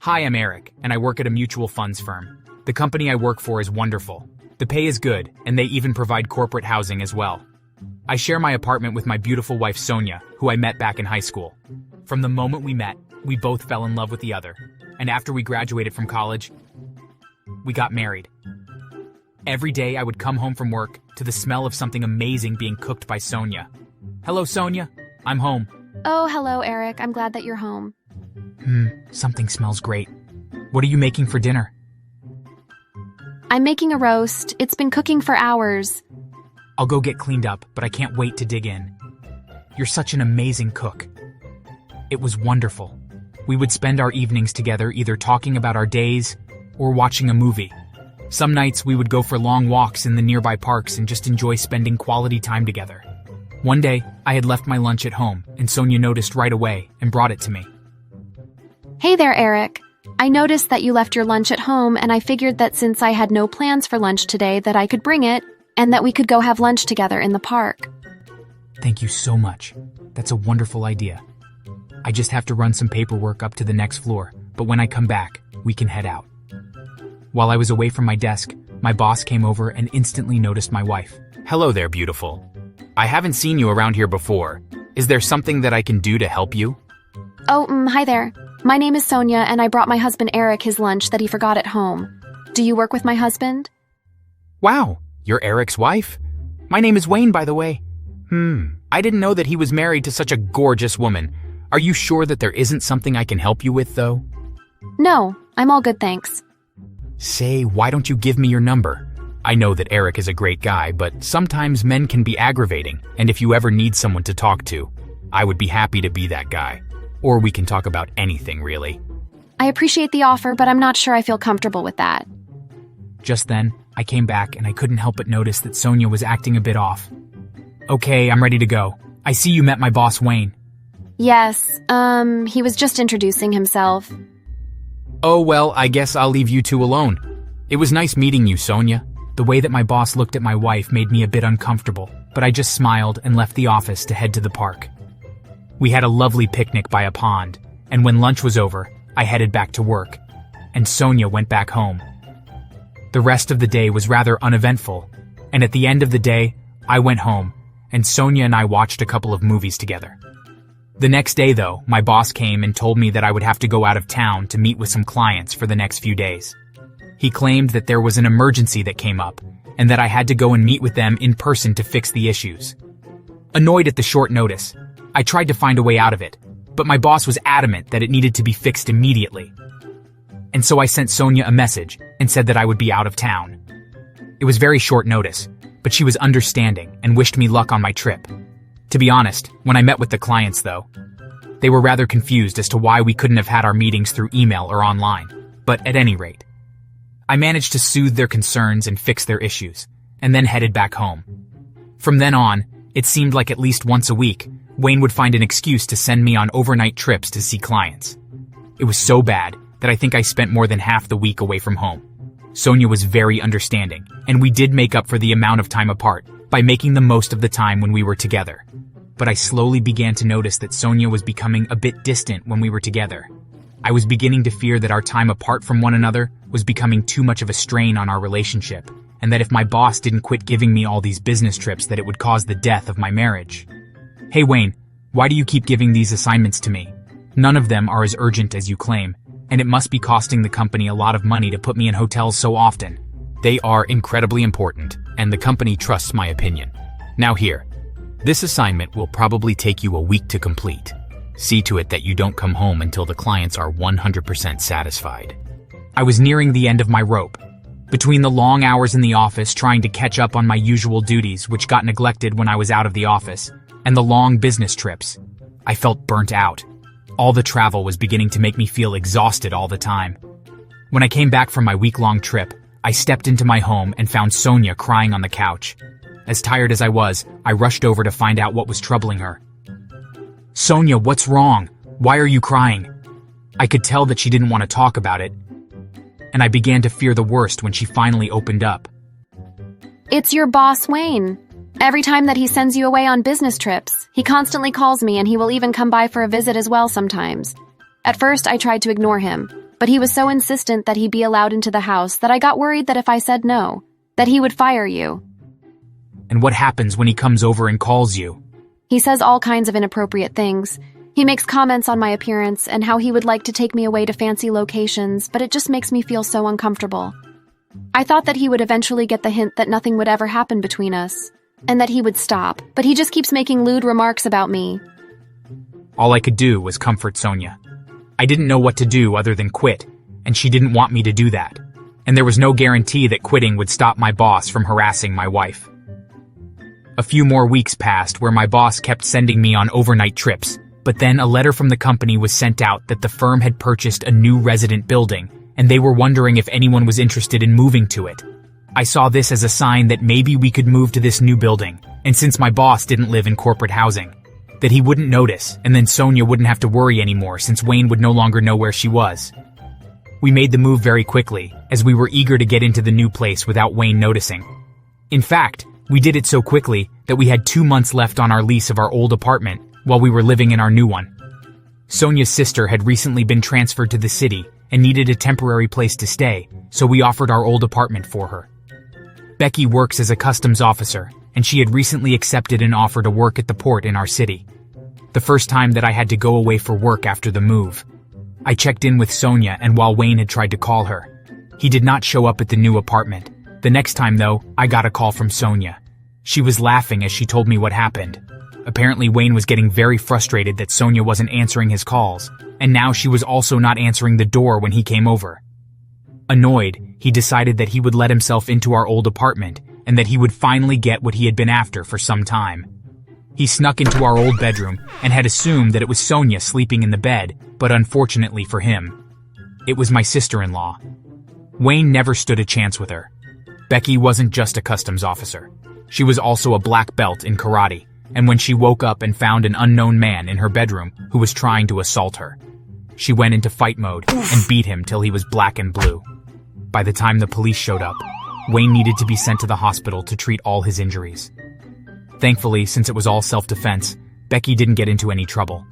Hi, I'm Eric, and I work at a mutual funds firm. The company I work for is wonderful. The pay is good, and they even provide corporate housing as well. I share my apartment with my beautiful wife Sonia, who I met back in high school. From the moment we met, we both fell in love with the other. And after we graduated from college, we got married. Every day I would come home from work to the smell of something amazing being cooked by Sonia. Hello, Sonia. I'm home. Oh, hello, Eric. I'm glad that you're home. Something smells great. What are you making for dinner? I'm making a roast. It's been cooking for hours. I'll go get cleaned up, but I can't wait to dig in. You're such an amazing cook. It was wonderful. We would spend our evenings together either talking about our days or watching a movie. Some nights we would go for long walks in the nearby parks and just enjoy spending quality time together. One day, I had left my lunch at home, and Sonia noticed right away and brought it to me. Hey there, Eric. I noticed that you left your lunch at home, and I figured that since I had no plans for lunch today that I could bring it, and that we could go have lunch together in the park. Thank you so much. That's a wonderful idea. I just have to run some paperwork up to the next floor, but when I come back, we can head out. While I was away from my desk, my boss came over and instantly noticed my wife. Hello there, beautiful. I haven't seen you around here before. Is there something that I can do to help you? Oh, hi there. My name is Sonia, and I brought my husband Eric his lunch that he forgot at home. Do you work with my husband? Wow, you're Eric's wife? My name is Wayne, by the way. I didn't know that he was married to such a gorgeous woman. Are you sure that there isn't something I can help you with, though? No, I'm all good, thanks. Say, why don't you give me your number? I know that Eric is a great guy, but sometimes men can be aggravating, and if you ever need someone to talk to, I would be happy to be that guy. Or we can talk about anything, really. I appreciate the offer, but I'm not sure I feel comfortable with that. Just then, I came back and I couldn't help but notice that Sonia was acting a bit off. Okay, I'm ready to go. I see you met my boss, Wayne. Yes, he was just introducing himself. Oh, well, I guess I'll leave you two alone. It was nice meeting you, Sonia. The way that my boss looked at my wife made me a bit uncomfortable, but I just smiled and left the office to head to the park. We had a lovely picnic by a pond, and when lunch was over, I headed back to work, and Sonia went back home. The rest of the day was rather uneventful, and at the end of the day, I went home, and Sonia and I watched a couple of movies together. The next day, though, my boss came and told me that I would have to go out of town to meet with some clients for the next few days. He claimed that there was an emergency that came up, and that I had to go and meet with them in person to fix the issues. Annoyed at the short notice, I tried to find a way out of it, but my boss was adamant that it needed to be fixed immediately. And so I sent Sonia a message and said that I would be out of town. It was very short notice, but she was understanding and wished me luck on my trip. To be honest, when I met with the clients, though, they were rather confused as to why we couldn't have had our meetings through email or online. But at any rate, I managed to soothe their concerns and fix their issues, and then headed back home. From then on, it seemed like at least once a week, Wayne would find an excuse to send me on overnight trips to see clients. It was so bad that I think I spent more than half the week away from home. Sonia was very understanding, and we did make up for the amount of time apart by making the most of the time when we were together. But I slowly began to notice that Sonia was becoming a bit distant when we were together. I was beginning to fear that our time apart from one another was becoming too much of a strain on our relationship, and that if my boss didn't quit giving me all these business trips that it would cause the death of my marriage. Hey Wayne, why do you keep giving these assignments to me? None of them are as urgent as you claim, and it must be costing the company a lot of money to put me in hotels so often. They are incredibly important, and the company trusts my opinion. Now here, this assignment will probably take you a week to complete. See to it that you don't come home until the clients are 100% satisfied. I was nearing the end of my rope. Between the long hours in the office trying to catch up on my usual duties, which got neglected when I was out of the office, and the long business trips, I felt burnt out. All the travel was beginning to make me feel exhausted all the time. When I came back from my week-long trip, I stepped into my home and found Sonia crying on the couch. As tired as I was, I rushed over to find out what was troubling her. Sonia, what's wrong? Why are you crying? I could tell that she didn't want to talk about it, and I began to fear the worst when she finally opened up. It's your boss, Wayne. Every time that he sends you away on business trips, he constantly calls me, and he will even come by for a visit as well sometimes. At first, I tried to ignore him, but he was so insistent that he be allowed into the house that I got worried that if I said no, that he would fire you. And what happens when he comes over and calls you? He says all kinds of inappropriate things. He makes comments on my appearance and how he would like to take me away to fancy locations, but it just makes me feel so uncomfortable. I thought that he would eventually get the hint that nothing would ever happen between us, and that he would stop, but he just keeps making lewd remarks about me. All I could do was comfort Sonia. I didn't know what to do other than quit, and she didn't want me to do that. And there was no guarantee that quitting would stop my boss from harassing my wife. A few more weeks passed where my boss kept sending me on overnight trips, but then a letter from the company was sent out that the firm had purchased a new resident building, and they were wondering if anyone was interested in moving to it. I saw this as a sign that maybe we could move to this new building, and since my boss didn't live in corporate housing, that he wouldn't notice, and then Sonia wouldn't have to worry anymore since Wayne would no longer know where she was. We made the move very quickly, as we were eager to get into the new place without Wayne noticing. In fact, we did it so quickly that we had 2 months left on our lease of our old apartment while we were living in our new one. Sonia's sister had recently been transferred to the city and needed a temporary place to stay, so we offered our old apartment for her. Becky works as a customs officer, and she had recently accepted an offer to work at the port in our city. The first time that I had to go away for work after the move, I checked in with Sonia, and while Wayne had tried to call her, he did not show up at the new apartment. The next time, though, I got a call from Sonia. She was laughing as she told me what happened. Apparently, Wayne was getting very frustrated that Sonia wasn't answering his calls, and now she was also not answering the door when he came over. Annoyed, he decided that he would let himself into our old apartment and that he would finally get what he had been after for some time. He snuck into our old bedroom and had assumed that it was Sonia sleeping in the bed, but unfortunately for him, it was my sister-in-law. Wayne never stood a chance with her. Becky wasn't just a customs officer. She was also a black belt in karate, and when she woke up and found an unknown man in her bedroom who was trying to assault her, she went into fight mode and beat him till he was black and blue. By the time the police showed up, Wayne needed to be sent to the hospital to treat all his injuries. Thankfully, since it was all self-defense, Becky didn't get into any trouble.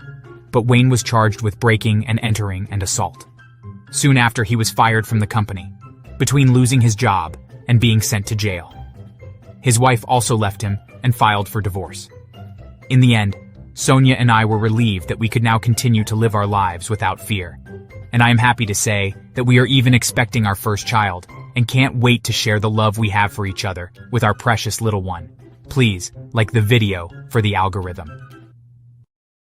But Wayne was charged with breaking and entering and assault. Soon after, he was fired from the company, between losing his job and being sent to jail. His wife also left him and filed for divorce. In the end, Sonia and I were relieved that we could now continue to live our lives without fear. And I am happy to say that we are even expecting our first child and can't wait to share the love we have for each other with our precious little one. Please like the video for the algorithm.